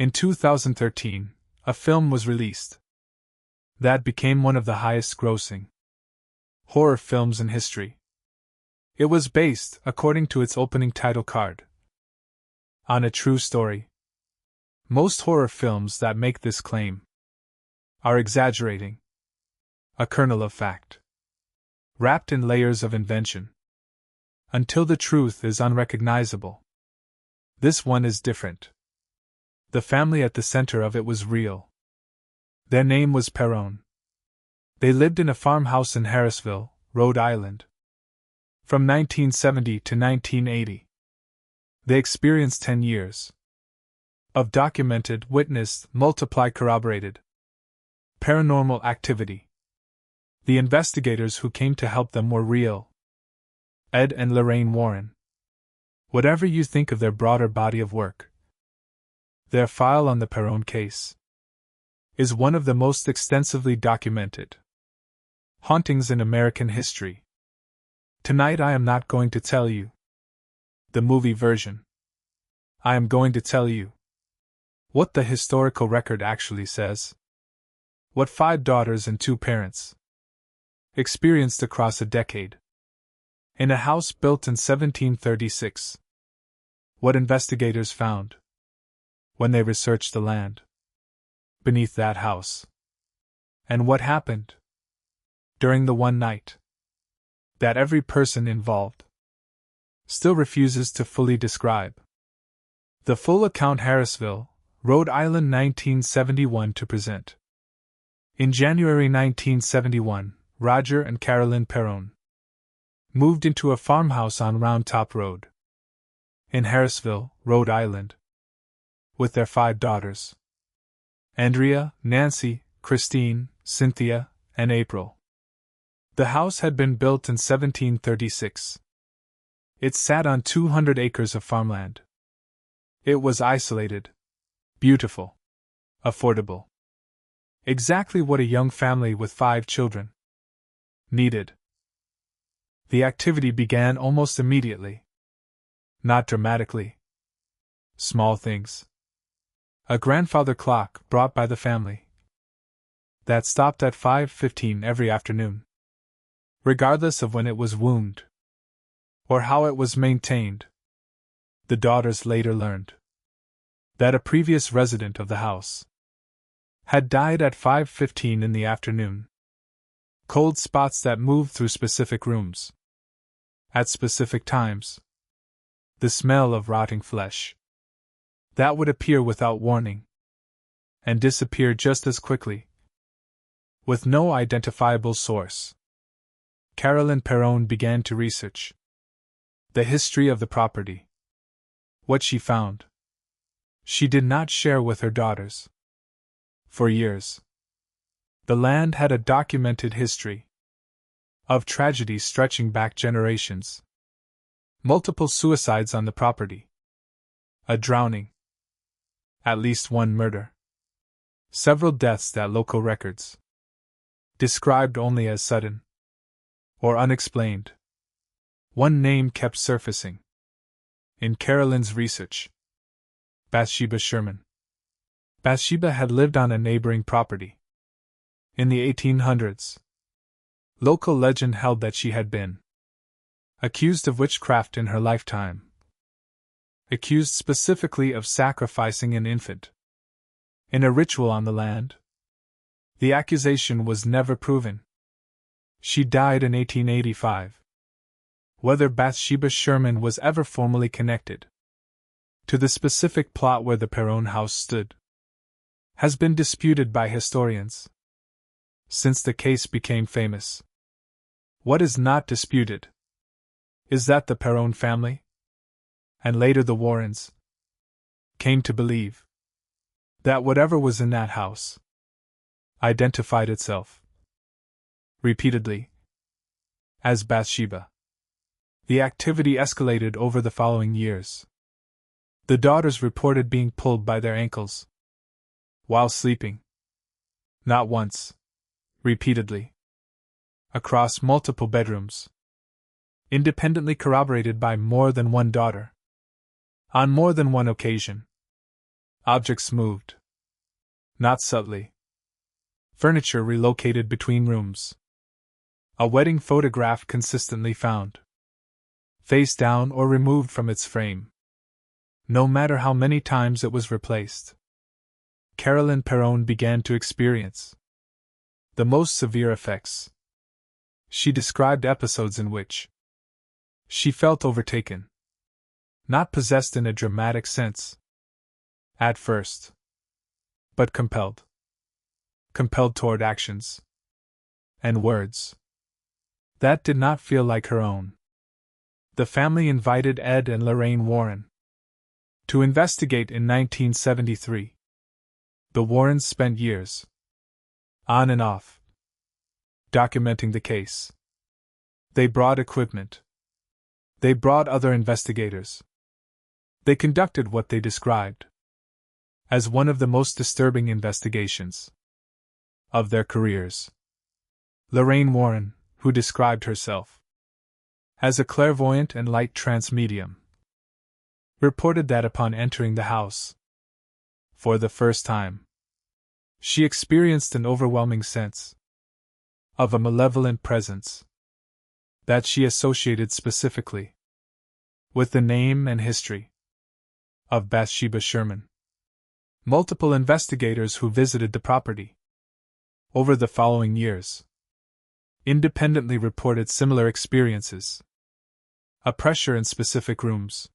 In 2013, a film was released that became one of the highest-grossing horror films in history. It was based, according to its opening title card, on a true story. Most horror films that make this claim are exaggerating a kernel of fact, wrapped in layers of invention, until the truth is unrecognizable. This one is different. The family at the center of it was real. Their name was Perron. They lived in a farmhouse in Harrisville, Rhode Island. From 1970 to 1980, they experienced 10 years of documented, witnessed, multiplied, corroborated paranormal activity. The investigators who came to help them were real. Ed and Lorraine Warren. Whatever you think of their broader body of work, their file on the Perron case is one of the most extensively documented hauntings in American history. Tonight I am not going to tell you the movie version. I am going to tell you what the historical record actually says. What 5 daughters and 2 parents experienced across a decade in a house built in 1736. What investigators found when they researched the land beneath that house. And what happened during the one night that every person involved still refuses to fully describe. The full account. Harrisville, Rhode Island, 1971 to present. In January 1971, Roger and Carolyn Perron moved into a farmhouse on Round Top Road in Harrisville, Rhode Island, with their 5 daughters: Andrea, Nancy, Christine, Cynthia, and April. The house had been built in 1736. It sat on 200 acres of farmland. It was isolated, beautiful, affordable. Exactly what a young family with 5 children needed. The activity began almost immediately. Not dramatically. Small things. A grandfather clock brought by the family that stopped at 5:15 every afternoon, regardless of when it was wound or how it was maintained. The daughters later learned that a previous resident of the house had died at 5:15 in the afternoon. Cold spots that moved through specific rooms at specific times. The smell of rotting flesh that would appear without warning and disappear just as quickly, with no identifiable source. Carolyn Perron began to research the history of the property. What she found, she did not share with her daughters. For years, the land had a documented history of tragedy stretching back generations. Multiple suicides on the property, a drowning, at least one murder, several deaths that local records described only as sudden or unexplained. One name kept surfacing in Carolyn's research: Bathsheba Sherman. Bathsheba had lived on a neighboring property in the 1800s. Local legend held that she had been accused of witchcraft in her lifetime. Accused specifically of sacrificing an infant in a ritual on the land. The accusation was never proven. She died in 1885. Whether Bathsheba Sherman was ever formally connected to the specific plot where the Perron house stood has been disputed by historians since the case became famous. What is not disputed is that the Perron family, and later the Warrens, came to believe that whatever was in that house identified itself repeatedly as Bathsheba. The activity escalated over the following years. The daughters reported being pulled by their ankles while sleeping. Not once, repeatedly. Across multiple bedrooms. Independently corroborated by more than one daughter. On more than one occasion. Objects moved. Not subtly. Furniture relocated between rooms. A wedding photograph consistently found. Face down or removed from its frame. No matter how many times it was replaced. Carolyn Perron began to experience the most severe effects. She described episodes in which she felt overtaken. Not possessed in a dramatic sense. At first. But compelled. Compelled toward actions. And words that did not feel like her own. The family invited Ed and Lorraine Warren to investigate in 1973. The Warrens spent years, on and off, documenting the case. They brought equipment. They brought other investigators. They conducted what they described as one of the most disturbing investigations of their careers. Lorraine Warren, who described herself as a clairvoyant and light trance medium, reported that upon entering the house, for the first time, she experienced an overwhelming sense of a malevolent presence that she associated specifically with the name and history of Bathsheba Sherman. Multiple investigators who visited the property over the following years independently reported similar experiences. A pressure in specific rooms.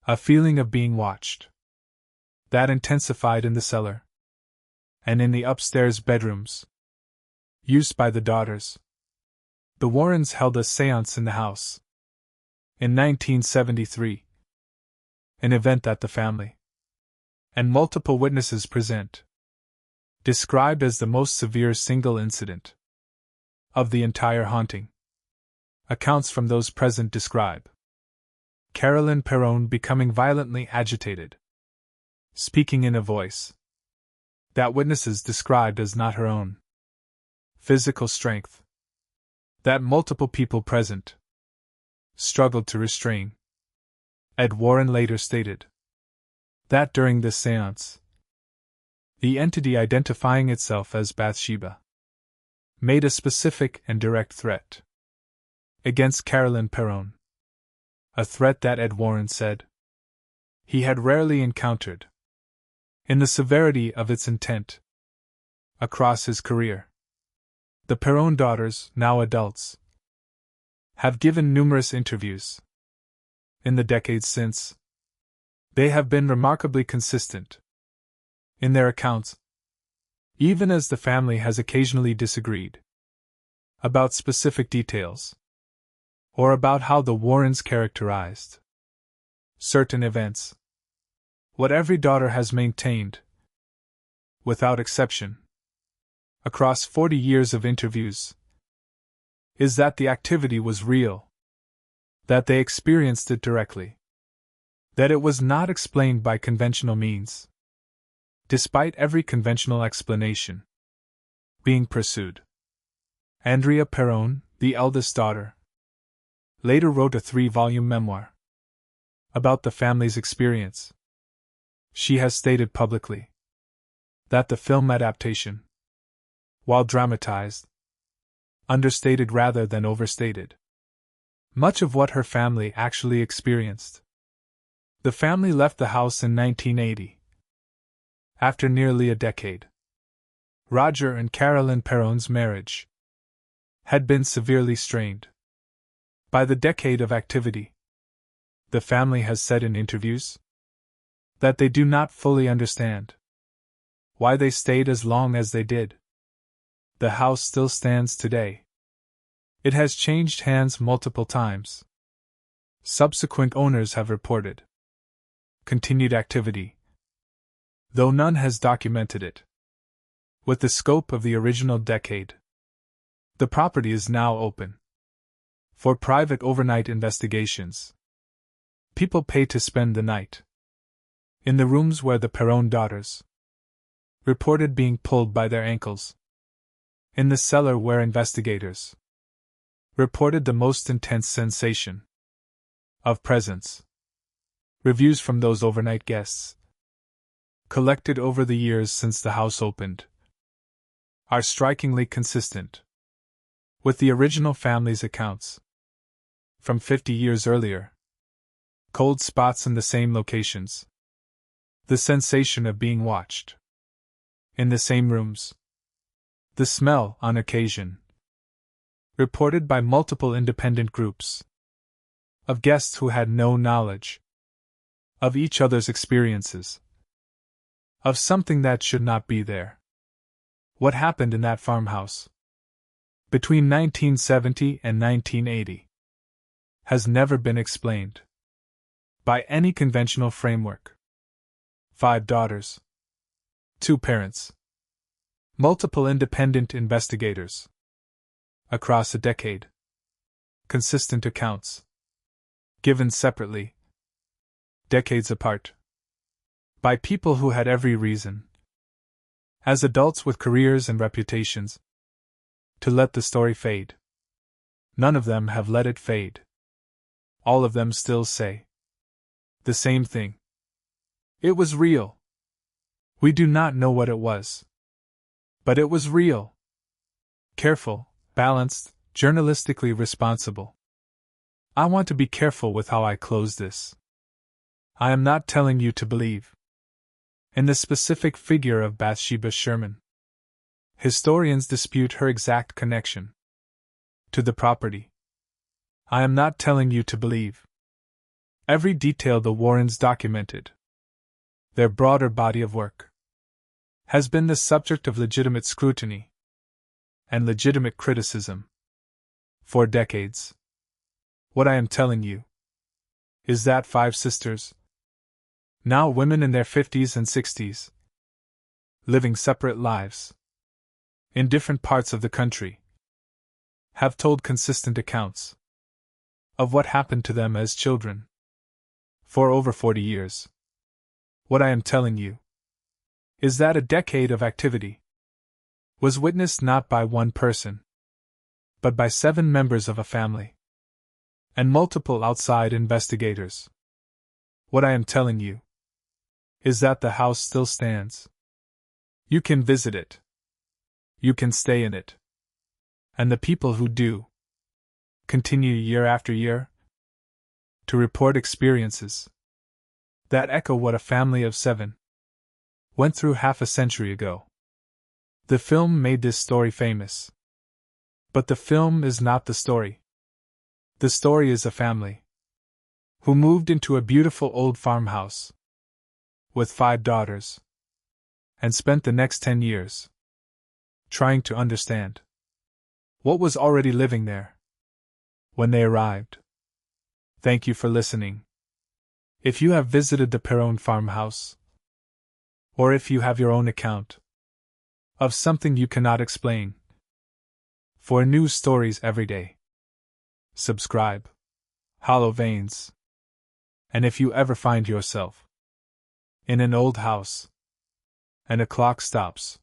A feeling of being watched. That intensified in the cellar. And in the upstairs bedrooms. Used by the daughters. The Warrens held a séance in the house. In 1973. An event that the family and multiple witnesses present described as the most severe single incident of the entire haunting. Accounts from those present describe Carolyn Perron becoming violently agitated, speaking in a voice that witnesses described as not her own. Physical strength that multiple people present struggled to restrain. Ed Warren later stated that during this séance, the entity identifying itself as Bathsheba made a specific and direct threat against Carolyn Perron. A threat that Ed Warren said he had rarely encountered in the severity of its intent across his career. The Perron daughters, now adults, have given numerous interviews. In the decades since, they have been remarkably consistent in their accounts, even as the family has occasionally disagreed about specific details, or about how the Warrens characterized certain events. What every daughter has maintained, without exception, across 40 years of interviews, is that the activity was real, that they experienced it directly, that it was not explained by conventional means, despite every conventional explanation being pursued. Andrea Perron, the eldest daughter, later wrote a 3-volume memoir about the family's experience. She has stated publicly that the film adaptation, while dramatized, understated rather than overstated much of what her family actually experienced. The family left the house in 1980. After nearly a decade, Roger and Carolyn Perron's marriage had been severely strained by the decade of activity. The family has said in interviews that they do not fully understand why they stayed as long as they did. The house still stands today. It has changed hands multiple times. Subsequent owners have reported continued activity, though none has documented it. With the scope of the original decade, the property is now open for private overnight investigations. People pay to spend the night in the rooms where the Perron daughters reported being pulled by their ankles, in the cellar where investigators reported the most intense sensation of presence. Reviews from those overnight guests collected over the years since the house opened, are strikingly consistent with the original family's accounts from 50 years earlier. Cold spots in the same locations. The sensation of being watched in the same rooms. The smell, on occasion, reported by multiple independent groups of guests who had no knowledge of each other's experiences, of something that should not be there. What happened in that farmhouse between 1970 and 1980 has never been explained by any conventional framework. 5 daughters, 2 parents, multiple independent investigators, across a decade, consistent accounts, given separately, decades apart, by people who had every reason, as adults with careers and reputations, to let the story fade. None of them have let it fade. All of them still say the same thing. It was real. We do not know what it was, but it was real. Careful, balanced, journalistically responsible. I want to be careful with how I close this. I am not telling you to believe in the specific figure of Bathsheba Sherman. Historians dispute her exact connection to the property. I am not telling you to believe every detail the Warrens documented. Their broader body of work has been the subject of legitimate scrutiny and legitimate criticism for decades. What I am telling you is that 5 sisters, now women in their 50s and 60s, living separate lives in different parts of the country, have told consistent accounts of what happened to them as children for over 40 years. What I am telling you is that a decade of activity was witnessed not by one person, but by 7 members of a family and multiple outside investigators. What I am telling you is that the house still stands. You can visit it. You can stay in it. And the people who do continue year after year to report experiences that echo what a family of 7 went through half a century ago. The film made this story famous. But the film is not the story. The story is a family who moved into a beautiful old farmhouse with 5 daughters and spent the next 10 years trying to understand what was already living there when they arrived. Thank you for listening. If you have visited the Perron farmhouse, or if you have your own account of something you cannot explain, for new stories every day, subscribe. Hollow Veins. And if you ever find yourself in an old house and a clock stops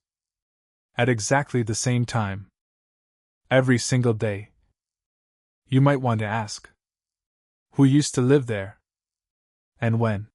at exactly the same time every single day, you might want to ask who used to live there and when.